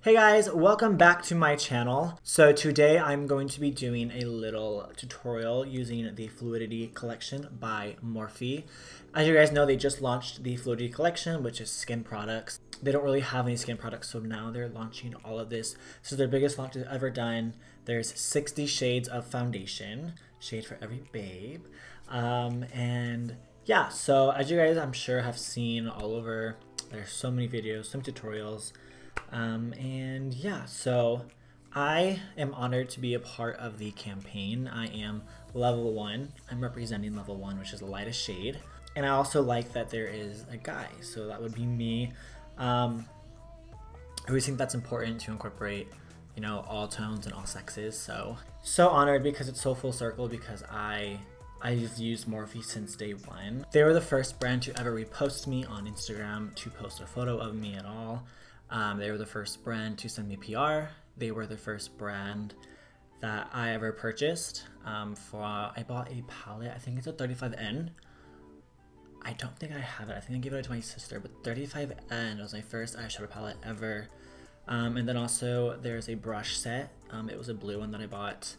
Hey guys, welcome back to my channel. So today I'm going to be doing a little tutorial using the Fluidity collection by Morphe. As you guys know, they just launched the Fluidity collection, which is skin products. They don't really have any skin products, so now they're launching all of this. This is their biggest launch they've ever done. There's 60 shades of foundation, shade for every babe. And yeah, so as you guys I'm sure have seen all over, there's so many videos, some tutorials. And yeah, so I am honored to be a part of the campaign. I am level 1. I'm representing level 1, which is the lightest shade. And I also like that there is a guy, so that would be me. I always think that's important to incorporate, you know, all tones and all sexes. So honored because it's so full circle, because I've used Morphe since day 1. They were the first brand to ever repost me on Instagram, to post a photo of me at all. They were the first brand to send me PR. They were the first brand that I ever purchased. I bought a palette, I think it's a 35N. I don't think I have it. I think I gave it to my sister, but 35N was my first eyeshadow palette ever. And then also there's a brush set. It was a blue one that I bought.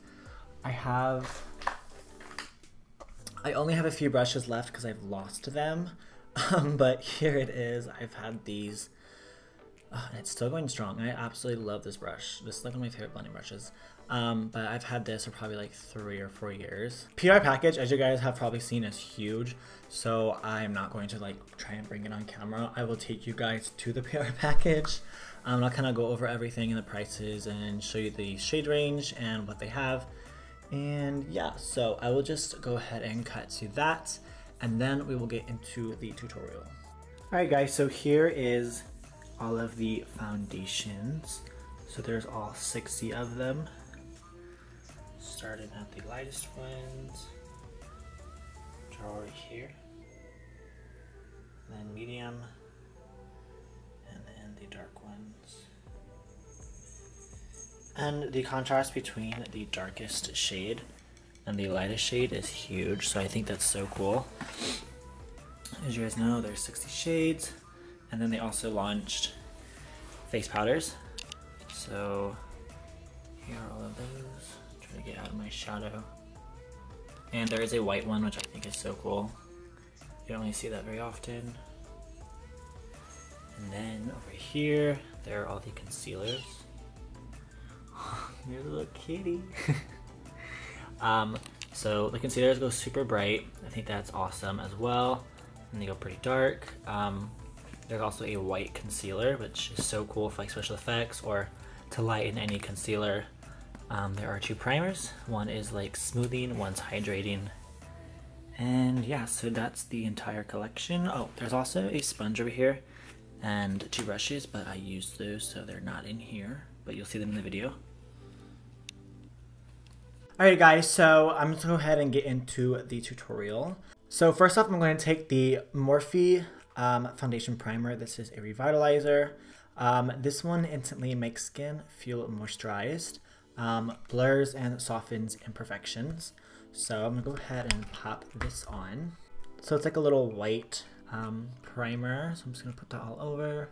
I only have a few brushes left because I've lost them. But here it is. I've had these. And it's still going strong. I absolutely love this brush. This is like one of my favorite blending brushes. But I've had this for probably like 3 or 4 years. PR package, as you guys have probably seen, is huge. So I'm not going to like try and bring it on camera. I will take you guys to the PR package. I'll kind of go over everything and the prices and show you the shade range and what they have. And yeah, so I will just go ahead and cut to that. And then we will get into the tutorial. Alright guys, so here is all of the foundations. So there's all 60 of them. Starting at the lightest ones, which are right here. Then medium, and then the dark ones. And the contrast between the darkest shade and the lightest shade is huge, so I think that's so cool. As you guys know, there's 60 shades. And then they also launched face powders. So here are all of those. Try to get out of my shadow. And there is a white one, which I think is so cool. You don't really see that very often. And then over here, there are all the concealers. Here's a little kitty. So the concealers go super bright. I think that's awesome as well. And they go pretty dark. There's also a white concealer, which is so cool for like special effects or to lighten any concealer. There are 2 primers. One is like smoothing, one's hydrating. And yeah, so that's the entire collection. Oh, there's also a sponge over here and 2 brushes, but I used those, so they're not in here, but you'll see them in the video. Alright guys, so I'm just gonna go ahead and get into the tutorial. So first off, I'm going to take the Morphe foundation primer. This is a Revitalizer. This one instantly makes skin feel moisturized, blurs and softens imperfections. So I'm gonna go ahead and pop this on. So it's like a little white primer. So I'm just gonna put that all over,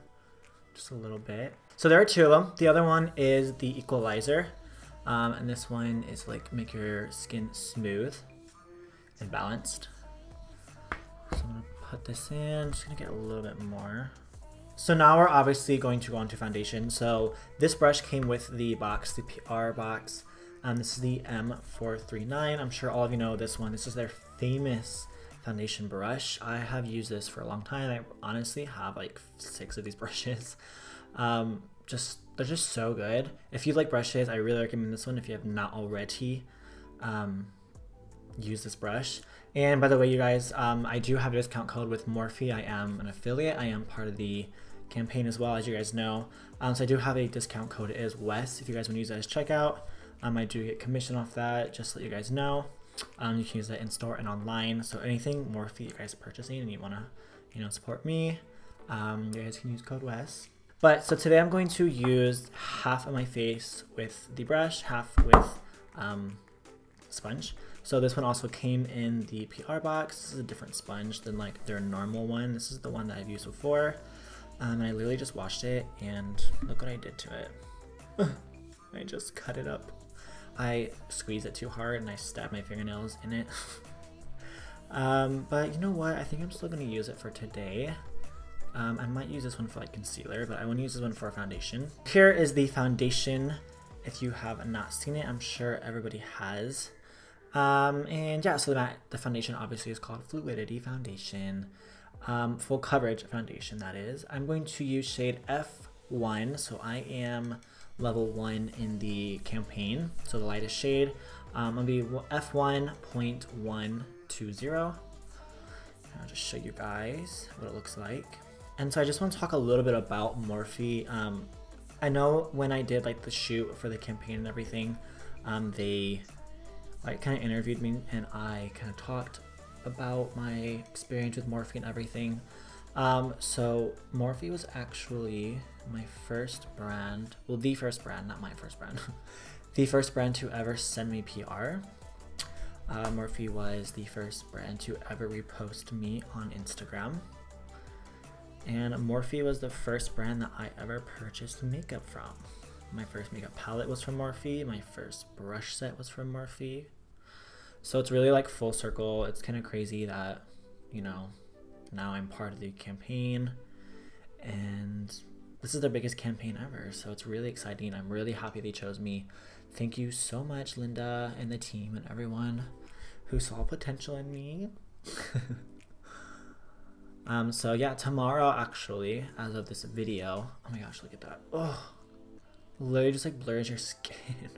just a little bit. So there are 2 of them. The other one is the Equalizer. And this one is like make your skin smooth and balanced. So I'm gonna put this in, just gonna get a little bit more. So now we're obviously going to go on to foundation. So this brush came with the box, the PR box. This is the M439. I'm sure all of you know this one. This is their famous foundation brush. I have used this for a long time. I honestly have like 6 of these brushes. They're just so good. If you like brushes, I really recommend this one if you have not already. Use this brush. And by the way, you guys, I do have a discount code with Morphe. I am an affiliate. I am part of the campaign as well, as you guys know. So I do have a discount code. It is Wes. If you guys want to use that as checkout, I do get commission off that. Just to let you guys know. You can use that in store and online. So anything Morphe you guys are purchasing and you want to, you know, support me, you guys can use code Wes. But so today I'm going to use half of my face with the brush, half with sponge. So this one also came in the PR box. This is a different sponge than like their normal one. This is the one that I've used before. And I literally just washed it, and look what I did to it. I just cut it up. I squeezed it too hard and I stabbed my fingernails in it. But you know what? I think I'm still going to use it for today. I might use this one for like concealer, but I want to use this one for foundation. Here is the foundation. If you have not seen it, I'm sure everybody has. And yeah, so the foundation obviously is called Fluidity Foundation. Full coverage foundation, that is. I'm going to use shade F1, so I am level 1 in the campaign, so the lightest shade. I'm going to be F1.120. I'll just show you guys what it looks like. And so I just want to talk a little bit about Morphe. I know when I did like the shoot for the campaign and everything, they like kind of interviewed me and I kind of talked about my experience with Morphe and everything. So Morphe was actually my first brand, well, the first brand, not my first brand, the first brand to ever send me PR. Morphe was the first brand to ever repost me on Instagram. And Morphe was the first brand that I ever purchased makeup from. My first makeup palette was from Morphe, my first brush set was from Morphe. So it's really like full circle. It's kind of crazy that, you know, now I'm part of the campaign and this is their biggest campaign ever. So it's really exciting. I'm really happy they chose me. Thank you so much, Linda and the team and everyone who saw potential in me. So yeah, tomorrow actually, as of this video, oh my gosh, look at that. Oh, literally just like blurs your skin.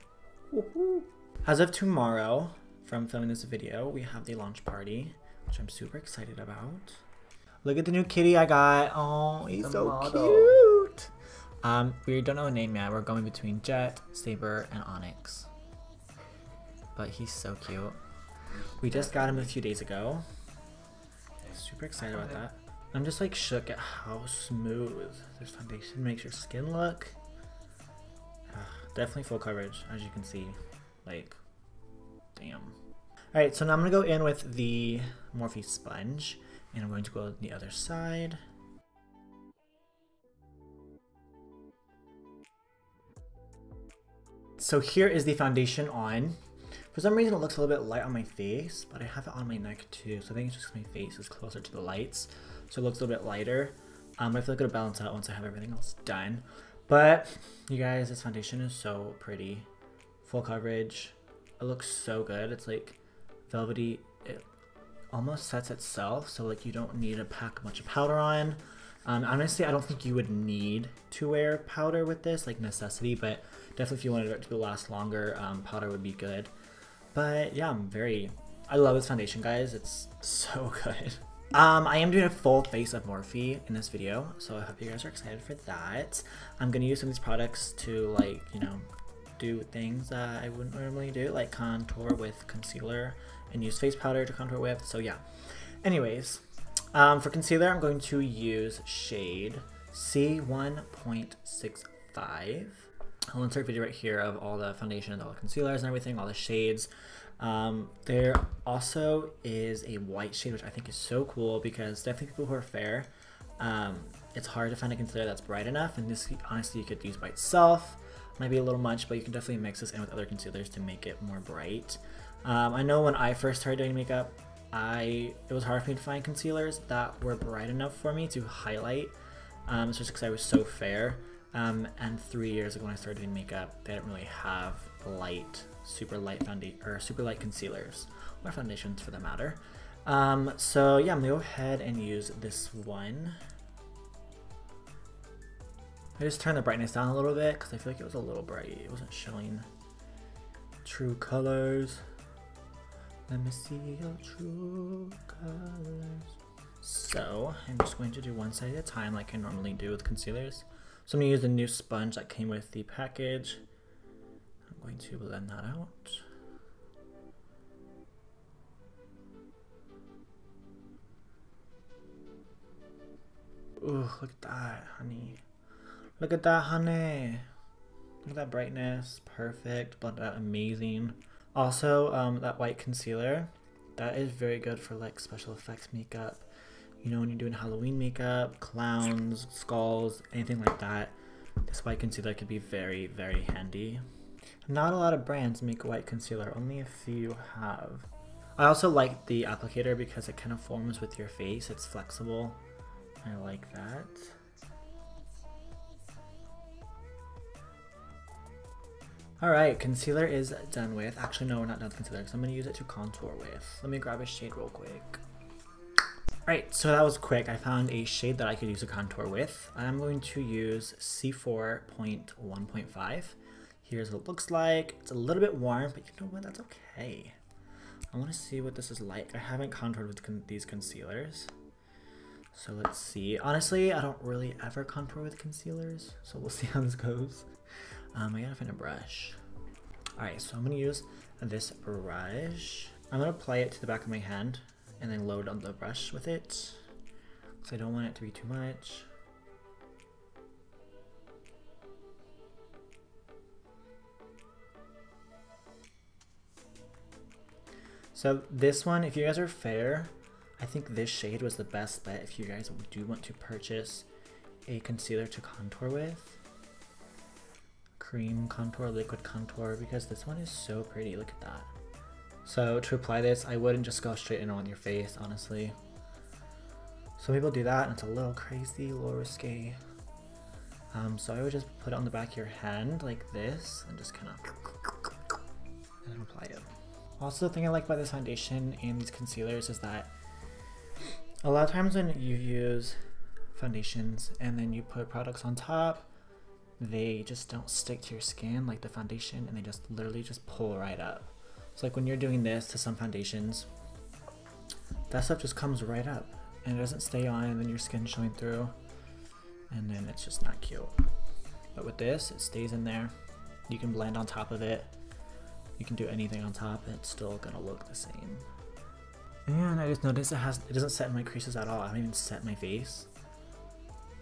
As of tomorrow, from filming this video, we have the launch party, which I'm super excited about. Look at the new kitty I got. Oh, he's so cute. We don't know a name yet. We're going between Jet, Saber, and Onyx. But he's so cute. We just got him a few days ago. Super excited about that. I'm just like shook at how smooth this foundation makes your skin look. Definitely full coverage, as you can see. Like, damn. Alright, so now I'm going to go in with the Morphe sponge, and I'm going to go on the other side. So here is the foundation on. For some reason it looks a little bit light on my face, but I have it on my neck too, so I think it's just because my face is closer to the lights, so it looks a little bit lighter. I feel like it'll balance out once I have everything else done. But you guys, this foundation is so pretty. Full coverage. It looks so good. It's like velvety. It almost sets itself, so like you don't need to pack much powder on. Honestly, I don't think you would need to wear powder with this, like necessity, but definitely if you wanted it to last longer, powder would be good. But yeah, I love this foundation, guys. It's so good. I am doing a full face of Morphe in this video, so I hope you guys are excited for that. I'm gonna use some of these products to, like, you know, do things that I wouldn't normally do, like contour with concealer and use face powder to contour with. So yeah. Anyways, for concealer, I'm going to use shade C1.65. I'll insert a video right here of all the foundations, all the concealers and everything, all the shades. There also is a white shade, which I think is so cool because definitely people who are fair, it's hard to find a concealer that's bright enough, and this honestly you could use by itself. Might be a little much, but you can definitely mix this in with other concealers to make it more bright. I know when I first started doing makeup, it was hard for me to find concealers that were bright enough for me to highlight, just because I was so fair. And 3 years ago when I started doing makeup, they didn't really have super light concealers, or foundations for that matter. So yeah, I'm gonna go ahead and use this one. I just turned the brightness down a little bit because I feel like it was a little bright. It wasn't showing true colors. Let me see your true colors. So I'm just going to do one side at a time like I normally do with concealers. So I'm going to use the new sponge that came with the package. I'm going to blend that out. Ooh, look at that, honey. Look at that, honey. Look at that brightness. Perfect. Blended out amazing. Also, that white concealer, that is very good for like special effects makeup. You know, when you're doing Halloween makeup, clowns, skulls, anything like that, this white concealer could be very, very handy. Not a lot of brands make white concealer, only a few have. I also like the applicator because it kind of forms with your face. It's flexible. I like that. Alright, concealer is done with. Actually, no, we're not done with concealer because I'm going to use it to contour with. Let me grab a shade real quick. Alright, so that was quick. I found a shade that I could use to contour with. I'm going to use C4.1.5. Here's what it looks like. It's a little bit warm, but you know what? That's okay. I want to see what this is like. I haven't contoured with these concealers. So let's see. Honestly, I don't really ever contour with concealers, so we'll see how this goes. I gotta find a brush. Alright, so I'm gonna use this brush. I'm gonna apply it to the back of my hand and then load on the brush with it, because I don't want it to be too much. So this one, if you guys are fair, I think this shade was the best bet if you guys do want to purchase a concealer to contour with. Cream contour, liquid contour, because this one is so pretty. Look at that. So to apply this, I wouldn't just go straight in on your face, honestly. Some people do that and it's a little crazy, a little risque. So I would just put it on the back of your hand like this and just kind of and then apply it. Also, the thing I like about this foundation and these concealers is that a lot of times when you use foundations and then you put products on top, they just don't stick to your skin like the foundation, and they just literally just pull right up. So like when you're doing this to some foundations, that stuff just comes right up and it doesn't stay on, and then your skin's showing through, and then it's just not cute. But with this, it stays in there. You can blend on top of it. You can do anything on top and it's still gonna look the same. And I just noticed it doesn't set in my creases at all. I don't even set my face.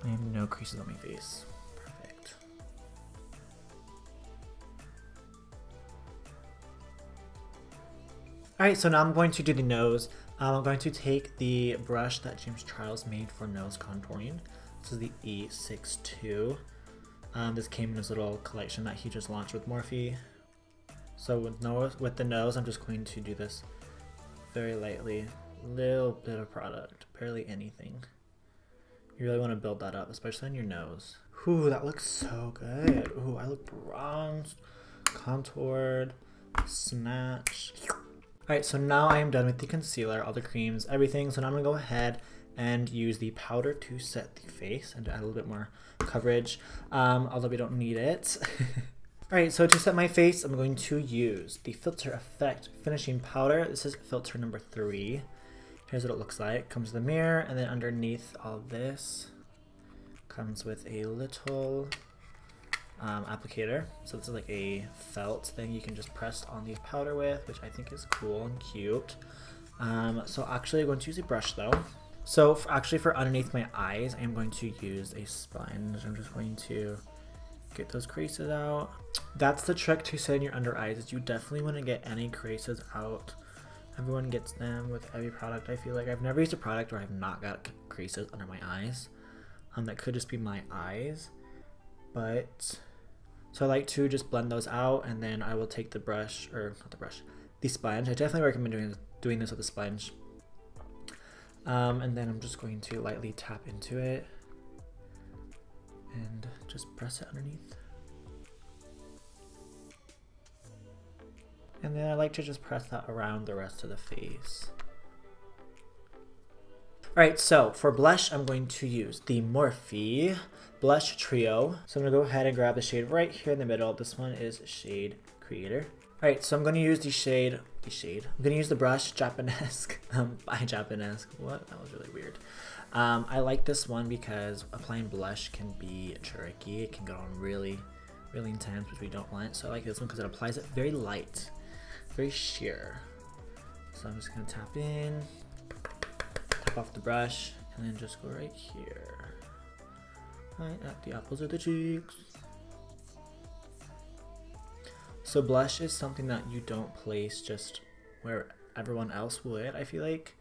I have no creases on my face. Perfect. Alright, so now I'm going to do the nose. I'm going to take the brush that James Charles made for nose contouring. This is the E62. This came in his little collection that he just launched with Morphe. So with the nose, I'm just going to do this very lightly. Little bit of product, barely anything. You really want to build that up, especially on your nose. Ooh, that looks so good. Ooh, I look bronzed, contoured, snatched. Alright, so now I am done with the concealer, all the creams, everything. So now I'm going to go ahead and use the powder to set the face and to add a little bit more coverage, although we don't need it. Alright, so to set my face, I'm going to use the Filter Effect Finishing Powder. This is filter number 3. Here's what it looks like. Comes with a mirror, and then underneath all this comes with a little applicator. So this is like a felt thing you can just press on the powder with, which I think is cool and cute. So actually I'm going to use a brush though. So for underneath my eyes, I'm going to use a sponge. I'm just going to get those creases out. That's the trick to setting your under eyes, is you definitely want to get any creases out. Everyone gets them with every product. I feel like I've never used a product where I've not got creases under my eyes. That could just be my eyes, but so I like to just blend those out, and then I will take the brush, or not the brush, the sponge. I definitely recommend doing this with a sponge. And then I'm just going to lightly tap into it and just press it underneath. And then I like to just press that around the rest of the face. Alright, so for blush, I'm going to use the Morphe Blush Trio. So I'm going to go ahead and grab the shade right here in the middle. This one is Shade Creator. Alright, so I'm going to use I'm going to use the brush Japanesque. By Japanesque. What? That was really weird. I like this one because applying blush can be tricky. It can go on really, really intense, which we don't want. So I like this one because it applies it very light, very sheer. So I'm just going to tap in, tap off the brush, and then just go right here. Right at the apples of the cheeks. So blush is something that you don't place just where everyone else would, I feel like.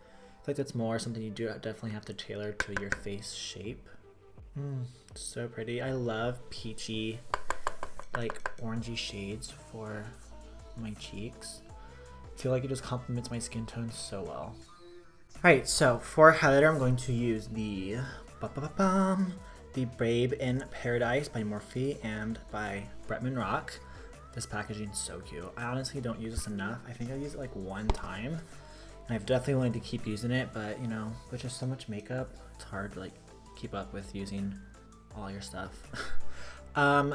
like that's more something you do definitely have to tailor to your face shape. So pretty. I love peachy, like orangey shades for my cheeks. I feel like it just complements my skin tone so well. Alright, so for highlighter, I'm going to use the Babe in Paradise by Morphe and by Bretman Rock. This packaging is so cute. I honestly don't use this enough. I think I used it like one time. And I've definitely wanted to keep using it, but you know, with just so much makeup, it's hard to like keep up with using all your stuff.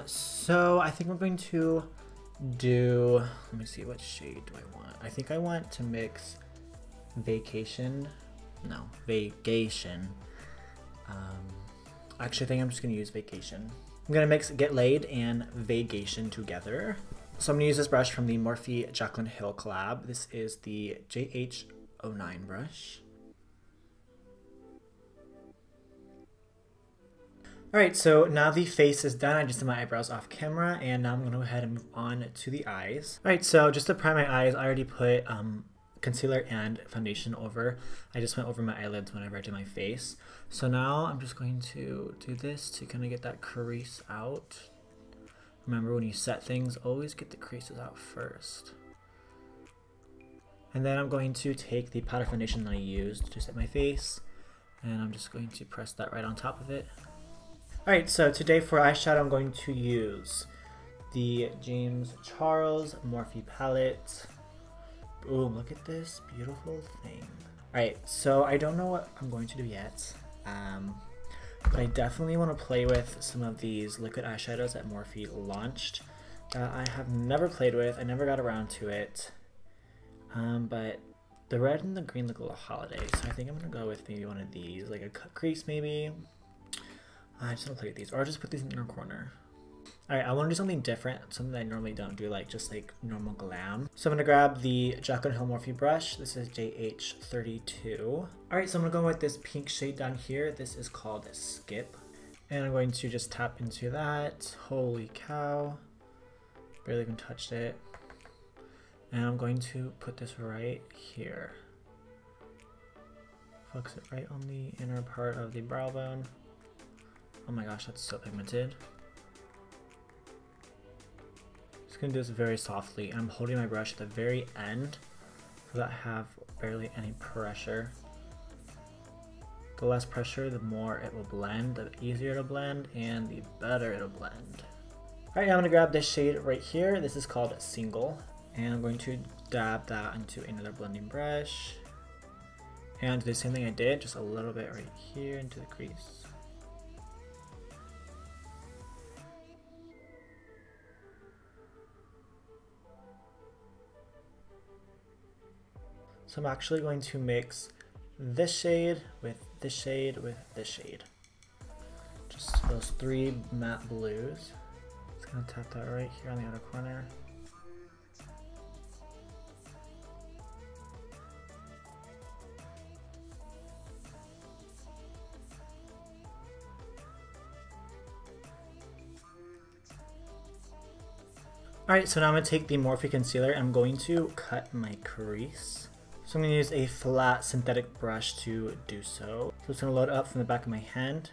So I think we're going to do, let me see, what shade do I want? I think I want to mix Vacation. Actually, I think I'm just gonna use Vacation. I'm gonna mix Get Laid and Vacation together. So I'm gonna use this brush from the Morphe Jaclyn Hill collab. This is the JH09 brush. Alright, so now the face is done. I just did my eyebrows off camera, and now I'm gonna go ahead and move on to the eyes. Alright, so just to prime my eyes, I already put concealer and foundation over. I just went over my eyelids whenever I did my face. So now I'm just going to do this to kind of get that crease out. Remember, when you set things, always get the creases out first. And then I'm going to take the powder foundation that I used to set my face, and I'm just going to press that right on top of it. Alright, so today for eyeshadow, I'm going to use the James Charles Morphe palette. Boom, look at this beautiful thing. Alright, so I don't know what I'm going to do yet, but I definitely want to play with some of these liquid eyeshadows that Morphe launched that I have never played with. I never got around to it, but the red and the green look a little holiday, so I think I'm going to go with maybe one of these, like a cut crease maybe. I just want to play with these, or I'll just put these in the inner corner. Alright, I want to do something different, something that I normally don't do, like just like normal glam. So I'm going to grab the Jaclyn Hill Morphe brush. This is JH32. Alright, so I'm going to go with this pink shade down here. This is called Skip. And I'm going to just tap into that. Holy cow. Barely even touched it. And I'm going to put this right here. Focus it right on the inner part of the brow bone. Oh my gosh, that's so pigmented. Just gonna do this very softly. I'm holding my brush at the very end so that I have barely any pressure. The less pressure, the more it will blend, the easier it'll blend, and the better it'll blend. Alright, now I'm gonna grab this shade right here. This is called Single, and I'm going to dab that into another blending brush. And do the same thing I did, just a little bit right here into the crease. So I'm actually going to mix this shade with this shade with this shade. Just those three matte blues. Just gonna tap that right here on the outer corner. Alright, so now I'm going to take the Morphe concealer and I'm going to cut my crease. So I'm going to use a flat synthetic brush to do so. So it's going to load up from the back of my hand,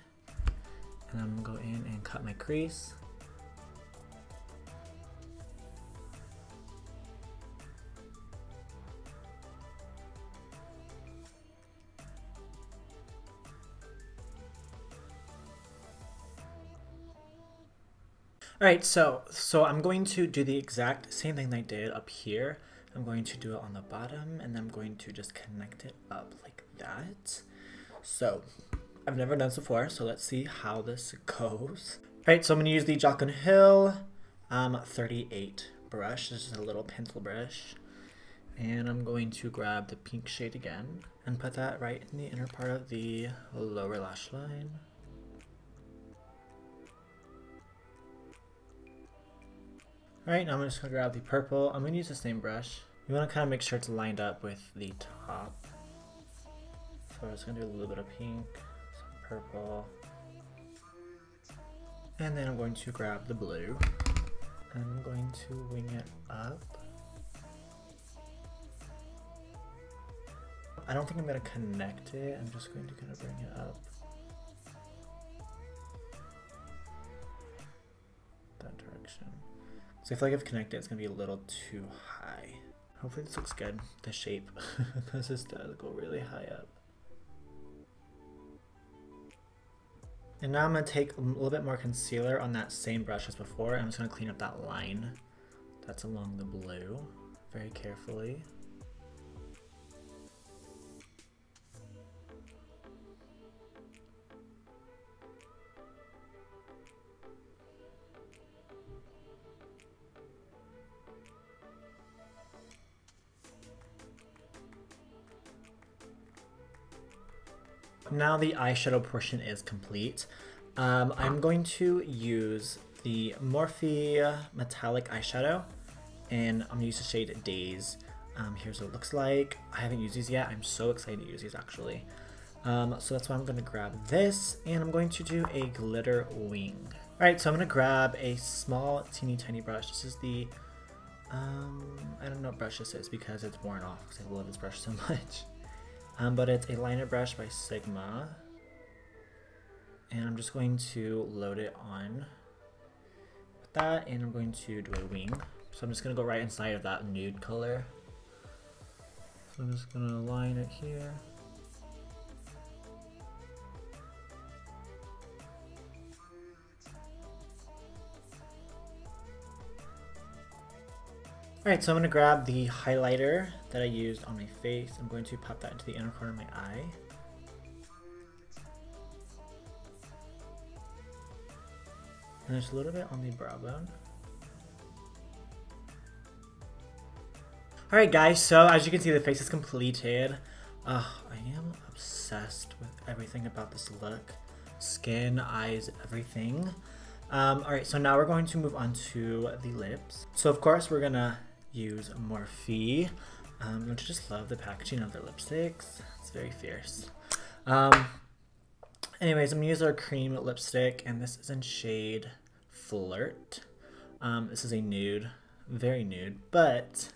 and I'm going to go in and cut my crease. Alright, so I'm going to do the exact same thing that I did up here. I'm going to do it on the bottom, and then I'm going to just connect it up like that. So I've never done this before, so let's see how this goes. Alright, so I'm going to use the Jaclyn Hill 38 brush. This is a little pencil brush. And I'm going to grab the pink shade again and put that right in the inner part of the lower lash line. Alright, now I'm just going to grab the purple. I'm going to use the same brush. You want to kind of make sure it's lined up with the top. So I'm just going to do a little bit of pink, some purple. And then I'm going to grab the blue. And I'm going to wing it up. I don't think I'm gonna connect it. I'm just going to kind of bring it up. That direction. So I feel like if connected, it's gonna be a little too high. Hopefully this looks good, the shape, because this does go really high up. And now I'm gonna take a little bit more concealer on that same brush as before. I'm just gonna clean up that line that's along the blue very carefully. Now the eyeshadow portion is complete. I'm going to use the Morphe metallic eyeshadow, and I'm gonna use the shade Days. Here's what it looks like. I haven't used these yet. I'm so excited to use these actually. So that's why I'm gonna grab this, and I'm going to do a glitter wing. All right, so I'm gonna grab a small teeny tiny brush. This is the, I don't know what brush this is because it's worn off because I love this brush so much. But it's a liner brush by Sigma, and I'm just going to load it on with that, and I'm going to do a wing. So I'm just going to go right inside of that nude color. So I'm just going to line it here. Alright, so I'm going to grab the highlighter that I used on my face. I'm going to pop that into the inner corner of my eye. And just a little bit on the brow bone. Alright guys, so as you can see the face is completed. I am obsessed with everything about this look. Skin, eyes, everything. Alright, so now we're going to move on to the lips. So of course we're gonna use Morphe. Don't you just love the packaging of their lipsticks? It's very fierce. Anyways, I'm gonna use our cream lipstick, and this is in shade Flirt. This is a nude, very nude, but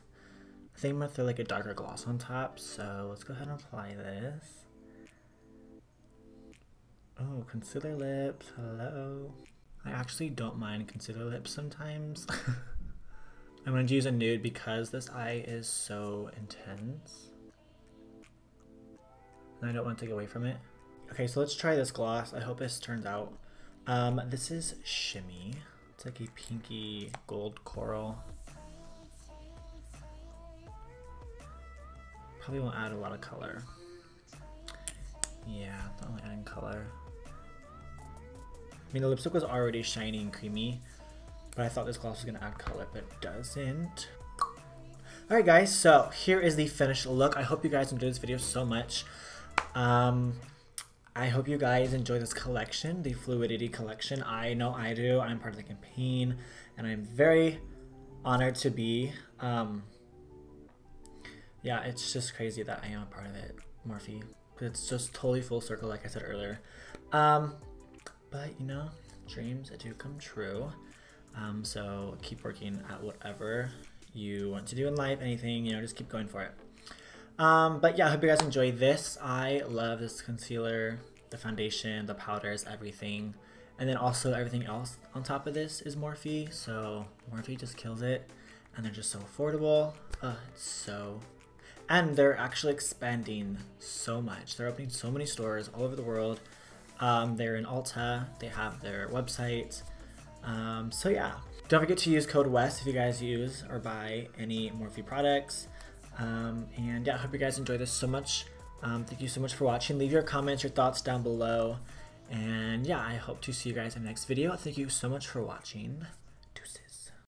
I think I'm gonna throw like a darker gloss on top. So let's go ahead and apply this. Oh, concealer lips, hello. I actually don't mind concealer lips sometimes. I'm going to use a nude because this eye is so intense. And I don't want to take away from it. Okay, so let's try this gloss. I hope this turns out. This is Shimmy. It's like a pinky gold coral. Probably won't add a lot of color. Yeah, not really adding color. I mean, the lipstick was already shiny and creamy, but I thought this gloss was going to add color, but it doesn't. Alright guys, so here is the finished look. I hope you guys enjoyed this video so much. I hope you guys enjoy this collection, the Fluidity collection. I know I do. I'm part of the campaign, and I'm very honored to be. Yeah, it's just crazy that I am a part of it, Morphe. It's just totally full circle, like I said earlier. But you know, dreams do come true. So keep working at whatever you want to do in life, anything, you know, just keep going for it. But yeah, I hope you guys enjoy this. I love this concealer, the foundation, the powders, everything. And then also everything else on top of this is Morphe. So Morphe just kills it. And they're just so affordable. It's so... And they're actually expanding so much. They're opening so many stores all over the world. They're in Ulta. They have their website. So yeah. Don't forget to use code WEST if you guys use or buy any Morphe products. And yeah, I hope you guys enjoyed this so much. Thank you so much for watching. Leave your comments, your thoughts down below. And yeah, I hope to see you guys in the next video. Thank you so much for watching.